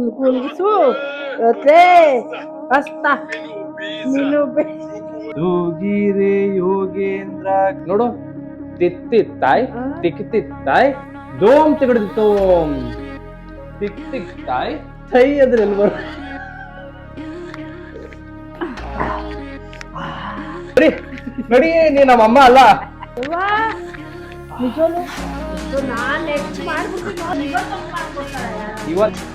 Kulsu, yote, pasta, minube. ತೂಗಿರೆ Yogendra ನೋಡು ತಿತ್ತಿತ್ತಾಯ್ ತಿಕ್ತಿತ್ತಾಯ್ ದೋಮ್ ತಿಗಡಿತೋಮ್ ತಿಕ್ತಿಕ್ತಾಯ್ Thi ಅದ್ರ ಎಲ್ಲಿ ಬರ ನಡಿ ನೀ ನಮ್ಮಮ್ಮ ಅಲ್ಲ ನಿಜವಲ್ಲ ನಾನು ನೆಕ್ಸ್ಟ್ ಮಾಡ್ಬಿಡ್ತೀನಿ ಇವತ್ತು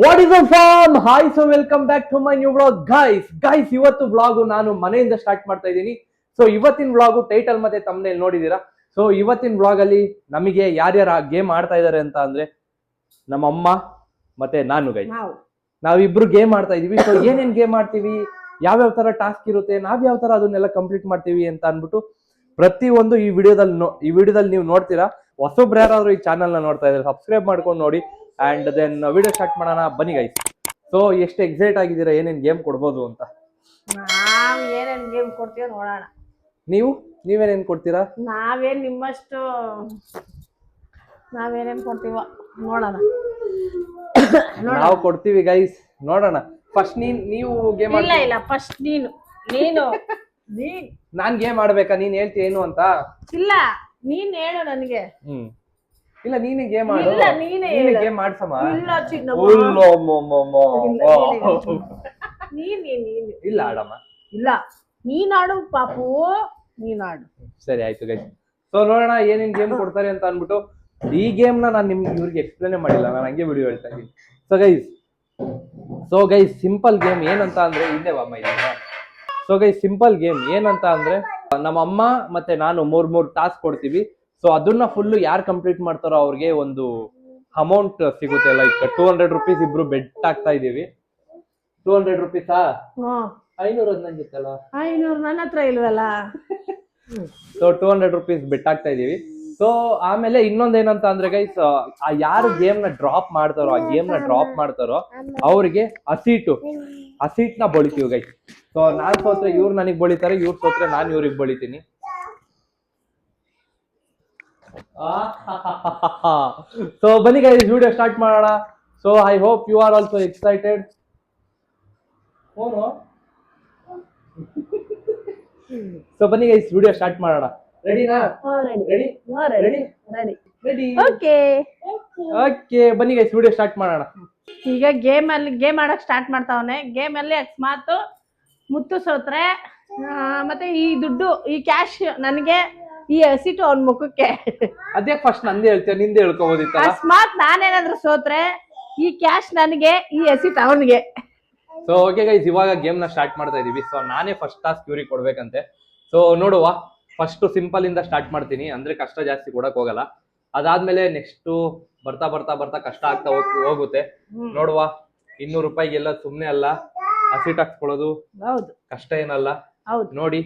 what is form hi so welcome back to my new vlog guys ಇವತ್ತು ವ್ಲಾಗ್ ನಾನು ಮನೆಯಿಂದ ಸ್ಟಾರ್ಟ್ ಮಾಡ್ತಾ ಇದ್ದೀನಿ. ಸೊ ಇವತ್ತಿನ ವ್ಲಾಗು ಟೈಟಲ್ ಮತ್ತೆ ತಮ್ಮನೇಲಿ ನೋಡಿದೀರಾ. ಸೊ ಇವತ್ತಿನ ವ್ಲಾಗ್ ಅಲ್ಲಿ ನಮಗೆ ಯಾರ್ಯಾರ ಗೇಮ್ ಆಡ್ತಾ ಇದಾರೆ ಅಂತ ಅಂದ್ರೆ ನಮ್ಮ ಅಮ್ಮ ಮತ್ತೆ ನಾನು ಗೈಸ್ ನಾವಿಬ್ರು ಗೇಮ್ ಆಡ್ತಾ ಇದೀವಿ. ಸೊ ಏನೇನ್ ಗೇಮ್ ಆಡ್ತೀವಿ, ಯಾವ್ಯಾವ ತರ ಟಾಸ್ಕ್ ಇರುತ್ತೆ, ನಾವ್ ಯಾವ ತರ ಅದನ್ನೆಲ್ಲ ಕಂಪ್ಲೀಟ್ ಮಾಡ್ತೀವಿ ಅಂತ ಅನ್ಬಿಟ್ಟು ಪ್ರತಿಯೊಂದು ಈ ವಿಡಿಯೋದಲ್ಲಿ ನೀವು ನೋಡ್ತೀರಾ. ಹೊಸೊಬ್ರು ಯಾರಾದ್ರೂ ಈ ಚಾನಲ್ ನ ನೋಡ್ತಾ ಇದ್ರೆ ಸಬ್ಸ್ಕ್ರೈಬ್ ಮಾಡ್ಕೊಂಡು ನೋಡಿ. ಅಂಡ್ ದೆನ್ ವಿಡಿಯೋ ಸ್ಟಾರ್ಟ್ ಮಾಡೋಣ ಬನ್ನಿ ಗೈಸ್. ಸೊ ಎಷ್ಟು ಎಕ್ಸೈಟ್ ಆಗಿದ್ದೀರಾ ಏನೇನ್ ಗೇಮ್ ಕೊಡ್ಬೋದು ಅಂತ. ನಾವ್ ಏನೇನ್ ಗೇಮ್ ಕೊಡ್ತೀವಿ ನೋಡೋಣ. ನೀವೇನೇನ್ ಕೊಡ್ತೀರಾ? ನಾವೇನ್ ನಿಮ್ಮಷ್ಟು ನಾವೇನೇನ್ ಕೊಡ್ತೀವ ನೋಡೋಣ. ನಾವು ಕೊಡ್ತೀವಿ ಗೈಸ್, ನೋಡೋಣ. ಫಸ್ಟ್ ನೀವು ಗೇಮ್ ಇಲ್ಲ ಫಸ್ಟ್ ನೀನು ನಾನ್ ಗೇಮ್ ಆಡ್ಬೇಕಾ? ನೀನ್ ಹೇಳ್ತಿ ಏನು ಅಂತ? ಇಲ್ಲ ನೀನ್ ಹೇಳು ನನಗೆ. ಇಲ್ಲ ನೀನೇ ಗೇಮ್ ಆಡು. ಇಲ್ಲ ನೀನೇ ಗೇಮ್ ಆಡ್ಸಮ್ಮ. ಇಲ್ಲ ಇಲ್ಲ ಆಡಮ್ಮ. ಇಲ್ಲ ನೀನ್ ಆಡು ಪಾಪು, ನೀನ್ ಆಡು. ಸರಿ ಆಯ್ತು ಗೈಸ್. ಸೊ ನೋಡೋಣ ಏನೇನ್ ಗೇಮ್ ಕೊಡ್ತಾರೆ ಅಂತ ಅನ್ಬಿಟ್ಟು. ಈ ಗೇಮ್ ನ ನಾನು ಇವ್ರಿಗೆ ಎಕ್ಸ್ಪ್ಲೇನ್ ಮಾಡಿಲ್ಲ, ನಾನು ಹಂಗೆ ವಿಡಿಯೋ ಹೇಳ್ತಾ ಇದ್ದೀನಿ. ಸೊ ಗೈಸ್ ಸಿಂಪಲ್ ಗೇಮ್ ಏನಂತ ಅಂದ್ರೆ ಇಲ್ಲೇ ಅಮ್ಮ ಇಲ್ಲ. ಸೊ ಗೈಸ್ ಸಿಂಪಲ್ ಗೇಮ್ ಏನಂತ ಅಂದ್ರೆ ನಮ್ಮ ಅಮ್ಮ ಮತ್ತೆ ನಾನು ಮೂರ್ ಟಾಸ್ಕ್ ಕೊಡ್ತೀವಿ. ಸೊ ಅದನ್ನ ಫುಲ್ ಯಾರು ಕಂಪ್ಲೀಟ್ ಮಾಡ್ತಾರೋ ಅವ್ರಿಗೆ ಒಂದು ಅಮೌಂಟ್ ಸಿಗುತ್ತೆ. ಲೈಕ್ 200 ರೂಪೀಸ್ ಇಬ್ರು ಬೆಟ್ ಆಗ್ತಾ ಇದೀವಿ. 200 ರೂಪೀಸಾ? 500 ನಂಗಿತ್ತಲ್ಲ. 500 ನನ್ನ ಹತ್ರ ಇಲ್ವಲ್ಲ. ಸೊ 200 ರೂಪೀಸ್ ಬೆಟ್ ಆಗ್ತಾ ಇದೀವಿ. ಸೊ ಆಮೇಲೆ ಇನ್ನೊಂದ್ ಏನಂತ ಅಂದ್ರೆ ಗೈಸ್, ಯಾರು ಗೇಮ್ ನ ಡ್ರಾಪ್ ಮಾಡ್ತಾರೋ ಅವ್ರಿಗೆ ಆ ಸೀಟ್ ನ ಬಳಿತೀವಿ ಗೈಸ್. ಸೊ ನಾನ್ ಸೋತ್ರೆ ಇವ್ರು ನನಗ್ ಬಳಿತಾರೆ, ಇವ್ರು ಸೋತ್ರೆ ನಾನ್ ಇವ್ರಿಗೆ ಬಳಿತೀನಿ. ಸೊ ಬನ್ನಿ ಗೈಸ್ ವಿಡಿಯೋ ಸ್ಟಾರ್ಟ್ ಮಾಡೋಣ. So I hope you are also excited. So ಬನ್ನಿ ಗೈಸ್ ವಿಡಿಯೋ ಸ್ಟಾರ್ಟ್ ಮಾಡೋಣ. ರೆಡಿನಾ? ರೆಡಿ. ಓಕೆ ಬನ್ನಿ ಗೈಸ್ ವಿಡಿಯೋ ಸ್ಟಾರ್ಟ್ ಮಾಡೋಣ. ಈಗ ಗೇಮ್ ಆಡಕ್ ಸ್ಟಾರ್ಟ್ ಮಾಡ್ತಾವನೆ. ಗೇಮ್ ಅಲ್ಲಿ ಅಕಸ್ಮಾತ್ ಮುತ್ತು ಸೋತ್ರೆ ಮತ್ತೆ ಈ ದುಡ್ಡು, ಈ ಕ್ಯಾಶ್ ನನಗೆ, ಈ ಹಸಿಟ್ಟು ಅವನ್ ಮುಖಕ್ಕೆ. ಅದೇ ಫಸ್ಟ್ ನಂದೇ ಹೇಳ್ತೇನೆ, ನಿಂದೆ ಹೇಳ್ಕೋಬೋದಿತ್ತ. ಅಕಸ್ಮಾತ್ ನಾನೇನಾದ್ರೂ ಸೋತ್ರೆ ಈ ಕ್ಯಾಶ್ ನನಗೆ, ಈ ಹಸಿಟ್ಟು ಅವನಿಗೆ. ಸೊ ಓಕೆ ಗೈಸ್ ಇವಾಗ ಗೇಮ್ ನ ಸ್ಟಾರ್ಟ್ ಮಾಡ್ತಾ ಇದೀವಿ. ಸೊ ನಾನೇ ಫಸ್ಟ್ ಟಾಸ್ಕ್ ಇವ್ರಿಗೆ ಕೊಡ್ಬೇಕಂತೆ. ಸೊ ನೋಡುವ, ಫಸ್ಟ್ ಸಿಂಪಲ್ ಇಂದ ಸ್ಟಾರ್ಟ್ ಮಾಡ್ತೀನಿ, ಅಂದ್ರೆ ಕಷ್ಟ ಜಾಸ್ತಿ ಕೊಡಕ್ ಹೋಗಲ್ಲ. ಅದಾದ್ಮೇಲೆ ನೆಕ್ಸ್ಟ್ ಬರ್ತಾ ಬರ್ತಾ ಬರ್ತಾ ಕಷ್ಟ ಆಗ್ತಾ ಹೋಗುತ್ತೆ. ನೋಡುವ, 200 ರೂಪಾಯಿಗೆಲ್ಲ ಸುಮ್ನೆ ಅಲ್ಲ, ಹಸಿಟ್ ಹಾಕ್ಸ್ಕೊಳ್ಳೋದು ಕಷ್ಟ ಏನಲ್ಲ. ನೋಡಿ,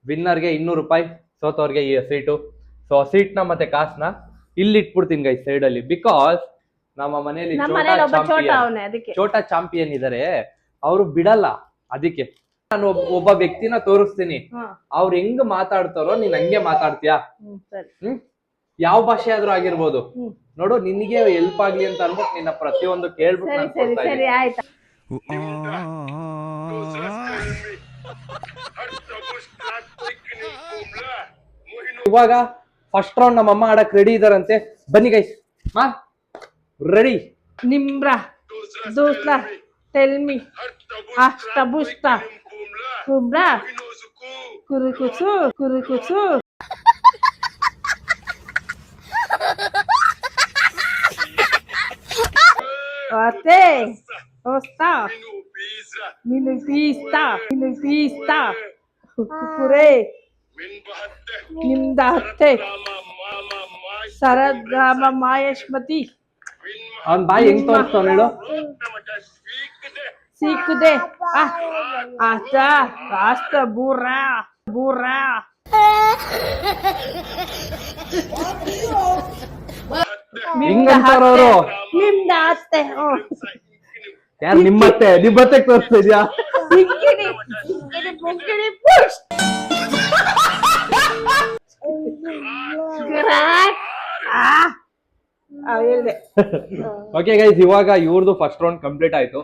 ವಿನ್ನರ್ಗೆ 200 ರೂಪಾಯಿ, ಸೋತವ್ರಿಗೆ ಈ ಹಸಿಟು. ಸೊ ಹಸಿಟ್ನ ಮತ್ತೆ ಕಾಸ್ನ ಇಲ್ಲಿ ಇಟ್ಬಿಡ್ತೀನಿ ಗೈಸ್ ಸೈಡ್ ಅಲ್ಲಿ. ಬಿಕಾಸ್ ನಮ್ಮ ಮನೆಯಲ್ಲಿ ಚೋಟಾ ಚಾಂಪಿಯನ್ ಇದಾರೆ, ಅವರು ಬಿಡಲ್ಲ. ಅದಕ್ಕೆ ನಾನು ಒಬ್ಬ ವ್ಯಕ್ತಿನ ತೋರಿಸ್ತೀನಿ, ಅವ್ರು ಹೆಂಗ್ ಮಾತಾಡ್ತಾರೋ ನೀನ್ ಹಂಗೆ ಮಾತಾಡ್ತೀಯಾ. ಯಾವ ಭಾಷೆ ಆದ್ರೂ ಆಗಿರ್ಬೋದು. ನೋಡು, ನಿನ್ಗೆ ಹೆಲ್ಪ್ ಆಗ್ಲಿ ಅಂತ ಅನ್ಬಿಟ್ಟು ನಿನ್ನ ಪ್ರತಿಯೊಂದು ಕೇಳ್ಬಿಟ್ಟು ಇವಾಗ ಫಸ್ಟ್ ರೌಂಡ್ ನಮ್ಮಮ್ಮ ಆಡಕ್ ರೆಡಿ ಇದಾರಂತೆ. ಬನ್ನಿ ಗೈಸ್. ರೆಡಿ? ನಿಮ್ರಾ ದೂಸ್ರಾ ಟೆಲ್ಮಿ ಅಷ್ಟಬುಷ್ಟ ಕುಬ್ರಾ ಕುರುಕುಸು ಕುರುಕುಸು ಅತ್ತೆ ಓಸ್ತಾ ಮಿನು ಪೀಸ್ತಾ ಕುರೆ ನಿಮ್ದ ಅತ್ತೆ ಸರದ್ರಾಮ ಮಾಯಶ್ಮತಿ. ಅವನ್ ಬಾಯಿ ಹೆಂಗ್ ತೋರಿಸ್ತಾವ ಹೇಳು. ಸೀಕುದೆ ಆತ ರಾಸ್ತ ಬೂರಾ ಹಿಂಗಂತಾರವ್ರು. ನಿಮ್ದ ಅತ್ತೆ ಯಾರು? ನಿಮ್ಮತ್ತೆ ತೋರಿಸ್ತಾ ಇದ್ಯಾ? ಹೇಳ್ದೆ. ಓಕೆ ಗೈಸ್, ಇವಾಗ ಇವ್ರದ್ದು ಫಸ್ಟ್ ರೌಂಡ್ ಕಂಪ್ಲೀಟ್ ಆಯ್ತು.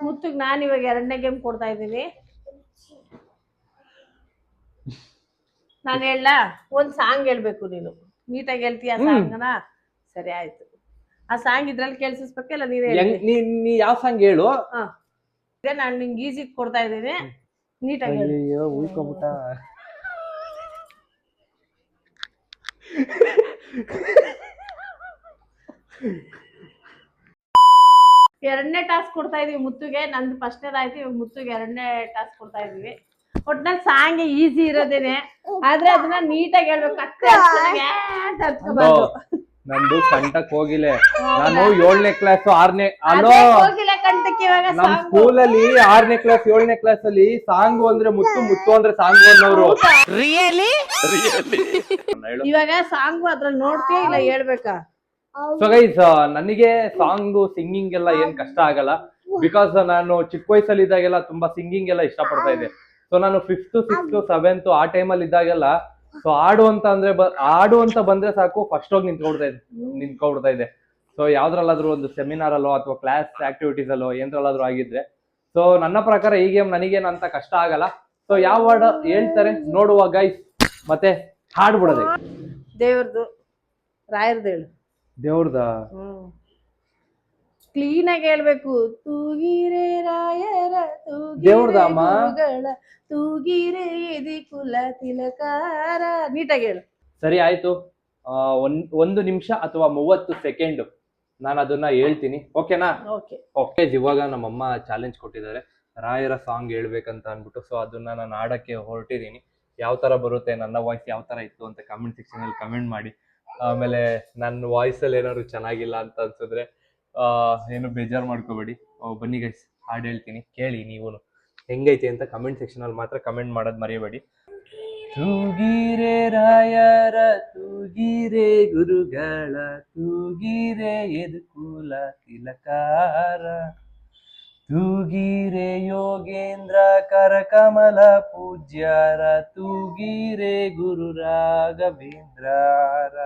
ಮುತ್ತುಗ್ ನಾನು ಇವಾಗ 2ನೇ ಗೇಮ್ ಕೊಡ್ತಾ ಇದ್ದೀನಿ. ನಾನು ಹೇಳ ಒಂದ್ ಸಾಂಗ್ ಹೇಳ್ಬೇಕು, ನೀನು ನೀಟಾಗಿ ಹೇಳ್ತೀಯ ಸಾಂಗ್ನ? ಸರಿ ಆಯ್ತು. ಆ ಸಾಂಗ್ ಇದ್ರಲ್ಲಿ ಕೇಳಿಸ್ಬೇಕಲ್ಲ, ನೀ ಯಾವ ಸಾಂಗ್ ಹೇಳು. ನಾನು ನಿಂಗೆ ಈಸಿ ಕೊಡ್ತಾ ಇದ್ದೀನಿ, ನೀಟಾಗಿ ಹೇಳು. ಅಯ್ಯೋ ಉಳ್ಕೊಬಿಟ್ಟ. ಎರಡನೇ ಟಾಸ್ಕ್ ಕೊಡ್ತಾ ಇದೀವಿ ಮುತ್ತುಗೆ. ನಂದು ಫಸ್ಟ್ನೇದಾಯ್ತು, ಇವಾಗ ಮುತ್ತುಗೆ 2ನೇ ಟಾಸ್ಕ್ ಕೊಡ್ತಾ ಇದೀವಿ. ಒಟ್ನಲ್ಲಿ ಸಾಂಗ್ ಈಸಿ ಇರೋದೇನೆ, ಆದ್ರೆ ಅದನ್ನ ನೀಟಾಗಿ ಹೇಳ್ಬೇಕು. ನಂದು ಕಂಠಕ್ ಹೋಗಿಲ್ಲ. ನಾನು 7ನೇ ಕ್ಲಾಸ್ 6ನೇ ಹೋಗಿಲ್ಲ ಕಂಠಕ್ಕೆ. ಇವಾಗ ನಮ್ ಸ್ಕೂಲಲ್ಲಿ 6ನೇ ಕ್ಲಾಸ್ 7ನೇ ಕ್ಲಾಸ್ ಅಲ್ಲಿ ಸಾಂಗ್ ಅಂದ್ರೆ ಮುತ್ತು ಮುತ್ತು ಅಂದ್ರೆ ಸಾಂಗ್ ಅನ್ನೋರು. ಇವಾಗ ಸಾಂಗ್ ಅದ್ರಲ್ಲಿ ನೋಡ್ತೀಯ ಇಲ್ಲ ಹೇಳ್ಬೇಕಾ? ಸೊ ಗೈಸ್, ನನಗೆ ಸಾಂಗ್ ಸಿಂಗಿಂಗ್ ಎಲ್ಲ ಏನ್ ಕಷ್ಟ ಆಗಲ್ಲ. ಬಿಕಾಸ್ ನಾನು ಚಿಕ್ಕ ವಯಸ್ಸಲ್ಲಿ ಇದ್ದಾಗೆಲ್ಲ ತುಂಬಾ ಸಿಂಗಿಂಗ್ ಎಲ್ಲ ಇಷ್ಟ ಪಡ್ತಾ ಇದ್ದೆ. ಸೊ ನಾನು 5th 6th 7th ಆ ಟೈಮಲ್ಲಿ ಇದ್ದಾಗೆಲ್ಲ ಸೊ ಆಡು ಅಂತ ಬಂದ್ರೆ ಸಾಕು, ಫಸ್ಟ್ ಹೋಗಿ ನಿಂತ್ಕೊಬಿಡ್ತಾ ಇದ್ದೆ. ಸೊ ಯಾವ್ದ್ರಲ್ಲಾದ್ರೂ ಒಂದು ಸೆಮಿನಾರ್ ಅಲ್ಲೋ ಅಥವಾ ಕ್ಲಾಸ್ ಆಕ್ಟಿವಿಟೀಸ್ ಅಲ್ಲೋ ಏನ್ರಲ್ಲಾದ್ರೂ ಆಗಿದ್ರೆ. ಸೊ ನನ್ನ ಪ್ರಕಾರ ಈ ಗೇಮ್ ನನಗೇನು ಅಂತ ಕಷ್ಟ ಆಗಲ್ಲ. ಸೊ ಯಾವ ವರ್ಡ್ ಹೇಳ್ತಾರೆ ನೋಡುವ ಗೈಸ್, ಮತ್ತೆ ಹಾಡ್ಬಿಡೋದೆ. ದೇವ್ರದ್ದು, ರಾಯರ್ದು ಹೇಳು. ದೇವ್ರದ ಕ್ಲೀನ್ ಆಗಿ ಹೇಳ್ಬೇಕು. ತೂಗಿರೆ ರಾಯರ ದೇವ್ರದಮ್ಮ, ತೂಗಿರೆ ಎದಿ ಕುಲ ತಿಲಕಾರ. ನೀಟಾಗಿ ಹೇಳು. ಸರಿ ಆಯ್ತು. 1 ನಿಮಿಷ ಅಥವಾ 30 ಸೆಕೆಂಡ್ ನಾನು ಅದನ್ನ ಹೇಳ್ತೀನಿ, ಓಕೆನಾ? ಓಕೆ. ಇವಾಗ ನಮ್ಮಮ್ಮ ಚಾಲೆಂಜ್ ಕೊಟ್ಟಿದ್ದಾರೆ, ರಾಯರ ಸಾಂಗ್ ಹೇಳ್ಬೇಕಂತ ಅನ್ಬಿಟ್ಟು. ಸೊ ಅದನ್ನ ನಾನು ಆಡಕ್ಕೆ ಹೊರಟಿದ್ದೀನಿ. ಯಾವ ತರ ಬರುತ್ತೆ, ನನ್ನ ವಾಯ್ಸ್ ಯಾವ ತರ ಇತ್ತು ಅಂತ ಕಮೆಂಟ್ ಸೆಕ್ಷನ್ ಅಲ್ಲಿ ಕಮೆಂಟ್ ಮಾಡಿ. ಆಮೇಲೆ ನನ್ನ ವಾಯ್ಸ್ ಅಲ್ಲಿ ಏನಾದ್ರು ಚೆನ್ನಾಗಿಲ್ಲ ಅಂತ ಅನ್ಸಿದ್ರೆ ಏನು ಬೇಜಾರು ಮಾಡ್ಕೋಬೇಡಿ. ಬನ್ನಿ ಗೈಸ್, ಹಾಡು ಹೇಳ್ತೀನಿ, ಕೇಳಿ ನೀವು ಹೆಂಗೈತೆ ಅಂತ ಕಮೆಂಟ್ ಸೆಕ್ಷನ್ ಅಲ್ಲಿ ಮಾತ್ರ ಕಮೆಂಟ್ ಮಾಡೋದು ಮರಿಬೇಡಿ. ತೂಗಿರೆ ರಾಯರ ತೂಗಿರೆ ಗುರುಗಳ ತೂಗಿರೆ ಯದುಕುಲ ತಿಲಕಾರ ತೂಗಿರೆ ಯೋಗೇಂದ್ರ ಕರಕಮಲ ಪೂಜ್ಯರ ತೂಗಿರೆ ಗುರು ರಾಘವೇಂದ್ರರ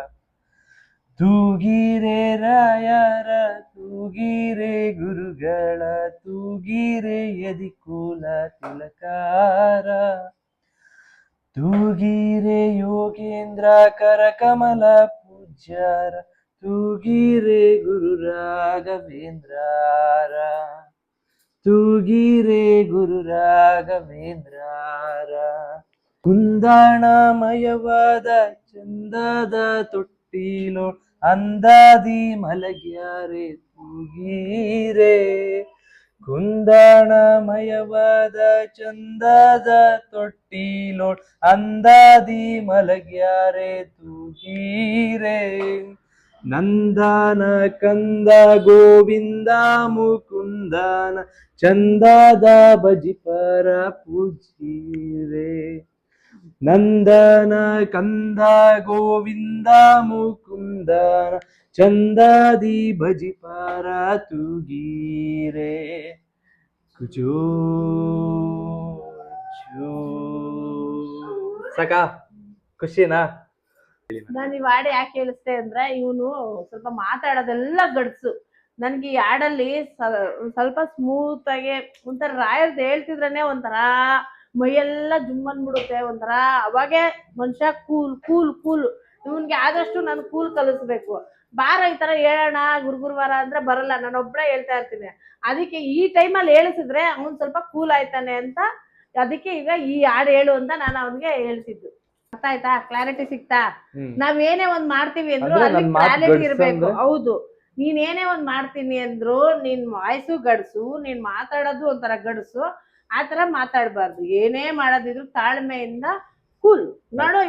ತೂಗಿರೆ ರಾಯರ ತೂಗಿರೆ ಗುರುಗಳ ತೂಗಿರೆ ಯದಿಕುಲ ತಿಲಕಾರ ತೂಗಿರೆ ಯೋಗೇಂದ್ರ ಕರಕಮಲ ಪೂಜ್ಯರ ತೂಗಿರೆ ಗುರು ರಾಘವೇಂದ್ರರ ತೂಗಿರೆ ಗುರು ರಾಘವೇಂದ್ರರ ಕುಂದಾಣಮಯವಾದ ಚಂದದ ತೊಟ್ಟಿಲೋ ಅಂದಾದಿ ಮಲಗ್ಯಾರೆ ತೂಗಿರೆ ಕುಂದಾಣಮಯವಾದ ಚಂದದ ತೊಟ್ಟಿಲೋ ಅಂದಾದಿ ಮಲಗ್ಯಾರೆ ತೂಗಿರೆ ನಂದನ ಕಂದ ಗೋವಿಂದ ಮುಕುಂದನ ಚಂದದ ಭಜಿಪರ ಪೂಜಿರೆ ನಂದನ ಕಂದ ಗೋವಿಂದ ಮುಕುಂದನ ಚಂದಾದಿ ಭಜಿಪರ ತೂಗಿರೆ ಕುಜೋ ಸಾಕಾ? ಖುಷಿನಾ? ನಾನು ಈ ಹಾಡು ಯಾಕೆ ಕೇಳಿಸ್ತೆ ಅಂದ್ರೆ, ಇವನು ಸ್ವಲ್ಪ ಮಾತಾಡೋದೆಲ್ಲ ಗಡ್ಸು. ನನ್ಗೆ ಈ ಹಾಡಲ್ಲಿ ಸ್ವಲ್ಪ ಸ್ಮೂತ್ ಆಗಿ ಒಂಥರ ರಾಯರ್ದು ಹೇಳ್ತಿದ್ರೇನೆ ಒಂಥರ ಮೈಯೆಲ್ಲ ಜುಮ್ ಅಂದ್ಬಿಡುತ್ತೆ. ಒಂಥರ ಅವಾಗೆ ಮನುಷ್ಯ ಕೂಲ್. ಇವನ್ಗೆ ಆದಷ್ಟು ನಾನು ಕೂಲ್ ಕಲಿಸ್ಬೇಕು. ಬಾರ ಈ ತರ ಹೇಳೋಣ ಗುರುವಾರ ಅಂದ್ರೆ ಬರಲ್ಲ, ನಾನು ಒಬ್ಬಳೇ ಹೇಳ್ತಾ ಇರ್ತೀನಿ. ಅದಕ್ಕೆ ಈ ಟೈಮಲ್ಲಿ ಹೇಳಿಸಿದ್ರೆ ಅವನ್ ಸ್ವಲ್ಪ ಕೂಲ್ ಆಯ್ತಾನೆ ಅಂತ, ಅದಕ್ಕೆ ಈಗ ಈ ಹಾಡು ಹೇಳು ಅಂತ ನಾನು ಅವನ್ಗೆ ಹೇಳ್ತಿದ್ದು. ಅರ್ಥ ಆಯ್ತಾ? ಕ್ಲಾರಿಟಿ ಸಿಕ್ತಾ? ನಾವೇನೇ ಒಂದ್ ಮಾಡ್ತೀವಿ ಅಂದ್ರು ಅಲ್ಲಿ ಕ್ಲಾರಿಟಿ ಇರ್ಬೇಕು. ಹೌದು, ನೀನ್ ಏನೇ ಒಂದ್ ಮಾಡ್ತೀನಿ ಅಂದ್ರು ನಿನ್ ವಾಯ್ಸು ಗಡ್ಸು, ನೀನ್ ಮಾತಾಡೋದು ಒಂಥರ ಗಡ್ಸು. ಆತರ ಮಾತಾಡ್ಬಾರ್ದು. ಏನೇ ಮಾಡೋದಿದ್ರು ತಾಳ್ಮೆಯಿಂದ ಕೂಲ್. ನೋಡು,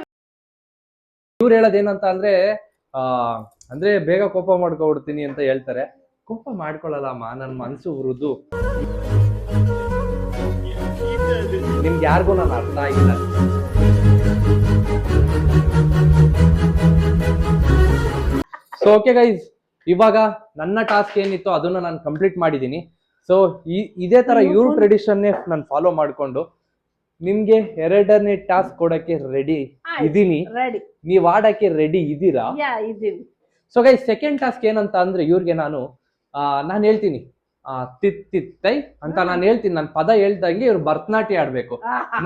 ಇವ್ರು ಹೇಳೋದೇನಂತ ಅಂದ್ರೆ ಬೇಗ ಕೋಪ ಮಾಡ್ಕೊಬಿಡ್ತೀನಿ ಅಂತ ಹೇಳ್ತಾರೆ. ಕೋಪ ಮಾಡ್ಕೊಳಲ್ಲಮ್ಮ, ನನ್ ಮನ್ಸು ಮೃದು. ನಿಮ್ಗೆ ಯಾರಿಗೂ ನಾನು ಅರ್ಥ ಆಗಿಲ್ಲ. ಸೊ ಓಕೆ ಗೈಸ್, ಇವಾಗ ನನ್ನ ಟಾಸ್ಕ್ ಏನಿತ್ತು ಅದನ್ನ ನಾನು ಕಂಪ್ಲೀಟ್ ಮಾಡಿದ್ದೀನಿ. ಸೊ ಇದೇ ತರ ಇವ್ರ ಟ್ರೆಡಿಷನ್ನೇ ನಾನು ಫಾಲೋ ಮಾಡ್ಕೊಂಡು ನಿಮ್ಗೆ 2ನೇ ಟಾಸ್ಕ್ ಕೊಡಕ್ಕೆ ರೆಡಿ ಇದೀನಿ. ನೀವ್ ಆಡಕ್ಕೆ ರೆಡಿ ಇದ್ದೀರಾ? ಇದೀನಿ. ಸೊ ಗೈಸ್ ಸೆಕೆಂಡ್ ಟಾಸ್ಕ್ ಏನಂತ ಅಂದ್ರೆ ಇವ್ರಿಗೆ ನಾನು ಹೇಳ್ತೀನಿ ತಿತ್ತೈ ಅಂತ ನಾನು ಹೇಳ್ತೀನಿ, ನನ್ನ ಪದ ಹೇಳ್ದಂಗೆ ಇವ್ರು ಭರತನಾಟ್ಯ ಆಡ್ಬೇಕು.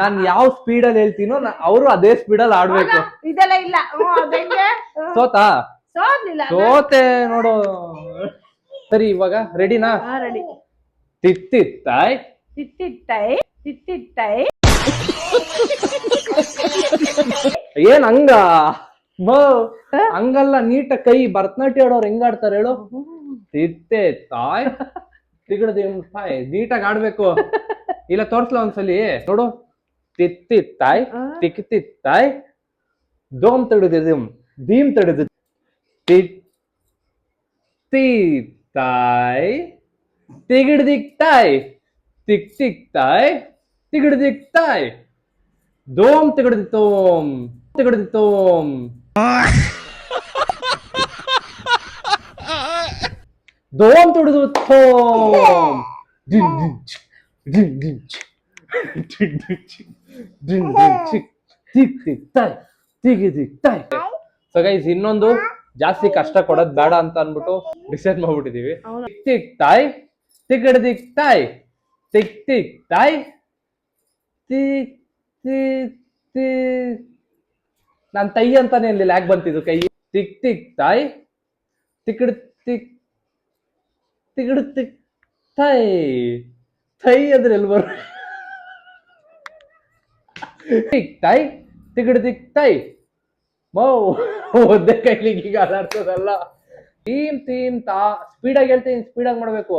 ನಾನ್ ಯಾವ ಸ್ಪೀಡಲ್ಲಿ ಹೇಳ್ತೀನೋ ಅವರು ಅದೇ ಸ್ಪೀಡಲ್ಲಿ ಆಡ್ಬೇಕು. ಇದೆಲ್ಲ ಇಲ್ಲ. ಸೋತಾ ಸೋಲಿಲ್ಲ. ಸೋತೆ ನೋಡು. ಸರಿ ಇವಾಗ ರೆಡಿನಾ? ರೆಡಿ. ತಿತ್ತಿತ್ತಾಯ್ ತಿತ್ತಿಟ್ಟೈ ತಿತ್ತಿಟ್ಟೈ. ಏನ್ ಹಂಗ ಹಂಗಲ್ಲ, ನೀಟ ಕೈ ಭರತನಾಟ್ಯ ಆಡೋರು ಹೆಂಗ್ ಆಡ್ತಾರೆ ಹೇಳು? ತಿತ್ತೆ ತಾಯ್ ತಿಗಡ್ದಿ ತಾಯ್ ನೀಟಾಗಿ ಆಡ್ಬೇಕು. ಇಲ್ಲ ತೋರ್ಸ್ಲ ಒಂದ್ಸಲಿ ನೋಡು. ತಿತ್ತಿತ್ತಾಯ್ ತಿಕ್ತಿತ್ತಾಯ್ ದೋಮ್ ತಡಿದಿಮ್ ದೀಮ್ ತಡಿದ ತಿತ್ತಾಯ್ ತಿಗಡ್ದಿಕ್ತಾಯ್ ತಿಕ್ ತಿಕ್ತಾಯ್ ತಿಗಡ್ದಿಕ್ತಾಯ್ ದೋಮ್ ತಿಗಡ್ದಿತ್ತೋಮ್ ತಿಗಡ್ದಿತ್ತೋಮ್ ದೋಮ್ ತುಡಿದು ಥೋಮ್ ಸೊ ಗೈಸ್ ಇನ್ನೊಂದು ಜಾಸ್ತಿ ಕಷ್ಟ ಕೊಡೋದ್ ಬೇಡ ಅಂತ ಅನ್ಬಿಟ್ಟು ಡಿಸೈಡ್ ಮಾಡ್ಬಿಟ್ಟಿದೀವಿ. ತಿಕ್ ತಿಕ್ ತಾಯ್ ತಿಗಡ್ದಿಕ್ ತಾಯ್ ತಿಕ್ ತಿಕ್ ತಾಯ್ ತಿಕ್ ತಿಕ್ ತಿಕ್. ನಾನ್ ತೈ ಅಂತಾನೆ ಇರ್ಲಿಲ್ಲ, ಯಾಕೆ ಬಂತಿದ್ದು ಕೈ? ತಿಕ್ ತಿಕ್ ತಾಯ್ ತಿಕ್ಕಡ್ ತಿಕ್ ತಿಗಡ್ ತಿಕ್ ಥೈ ಥೈ ಅಂದ್ರೆ ಎಲ್ಲಿ ಬರ? ತಿಕ್ ತಾಯ್ ತಿಗಡ್ ತಿಕ್ ತೈ ಮೌ ಒದ್ದೆ ಕೈಲಿಗೆ ಈಗ ಅದಾಡ್ತದಲ್ಲ. ಥೀಮ್ ಥೀಮ್ ತಾ ಸ್ಪೀಡಾಗಿ ಹೇಳ್ತೀನಿ, ಸ್ಪೀಡಾಗಿ ಮಾಡ್ಬೇಕು.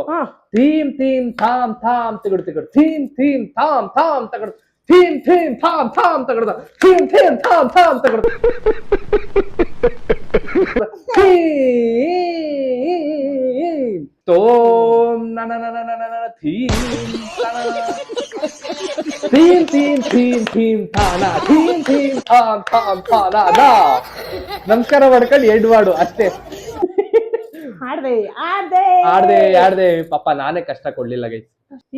ಥೀಮ್ ಥೀಮ್ ಥಾಮ್ ಥಾಮ್ ತಿಗಡ್ ತಿಗಡ್ ಥೀಮ್ ಥೀಮ್ ಥಾಮ್ ಥಾಮ್ ತಗಡ್ ಥೀಮ್ ಥೀಮ್ ಥಾಮ್ ಥಾಮ್ ತಗಡ್ದ ಥೀಮ್ ಥೀಮ್ ಥಾಮ್ ಥಾಮ್ ತಗಡ್ದ ತೋಮ್ ನನ ನನ ನನ ನನ ಥೀಮ್ ಥೀಮ್ ಥೀಮ್ ಥೀಮ್ ಥೀಮ್ ಥಾನ ಥೀಮ್ ಥೀಮ್ ಥಾಮ್ ಥಾಮ್ ಥಾನ ದಾ. ನಮಸ್ಕಾರ ಮಾಡ್ಕೊಂಡು ಎಡ್ವಾಡು ಅಷ್ಟೇ. ಆಡ್ದೆ ಪಾಪ ನಾನೇ ಕಷ್ಟ ಕೊಡ್ಲಿಲ್ಲ ಗೈಸ್.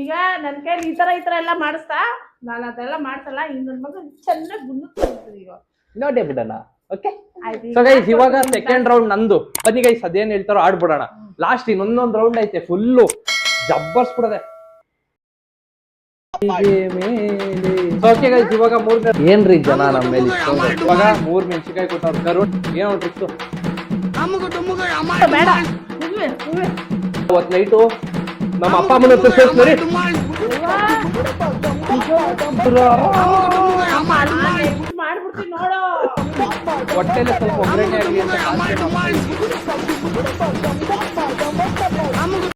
ಈಗ ನನ್ ಕೈಲಿ ಈ ತರ ಎಲ್ಲ ಮಾಡಿಸ್ತಾ ನಾನು ಅದೆಲ್ಲ ಮಾಡ್ಸಲ್ಲ. ಇನ್ನೊಂದ್ ಮಗ ಚೆನ್ನಾಗಿ ಗುಂಡು ಈಗ ನೋಡೇ ಬಿಡೋಣ. ಓಕೆ ಸೊ ಗೈಸ್ ಇವಾಗ ಸೆಕೆಂಡ್ ರೌಂಡ್ ನಂದು. ಬನ್ನಿ ಗೈಸ್ ಅದೇನ್ ಹೇಳ್ತಾರೋ ಆಡ್ಬಿಡೋಣ. ಲಾಸ್ಟ್ ಇನ್ನೊಂದೊಂದು ರೌಂಡ್ ಐತೆ, ಫುಲ್ಲು ಜಬ್ಬರ್ಸ್ಬಿಡದೆ. ಓಕೆ ಗೈಸ್ ಇವಾಗ ಏನ್ರಿ ಜನ ನಮ್ಮ ಮೇಲೆ ಇವಾಗ 3 ಮೆಣಸಿನಕಾಯಿ ಕೊಟ್ಟವ್ರು. ಕರುಣ್ ಏನೋ ಟ್ರಿಕ್ಸು ಬೇಡ. ಅವತ್ ನೈಟು ನಮ್ಮ ಅಪ್ಪ ಅಮ್ಮನ ಹತ್ರ ಸೇರ್ಸ್ರಿ ಮಾಡ್ಬಿಡ್ತೀನಿ ನೋಡು. ಹೊಟ್ಟೆಲೆ ಸ್ವಲ್ಪ ಒಗ್ಗರಣೆ ಆಗಲಿ ಅಂತ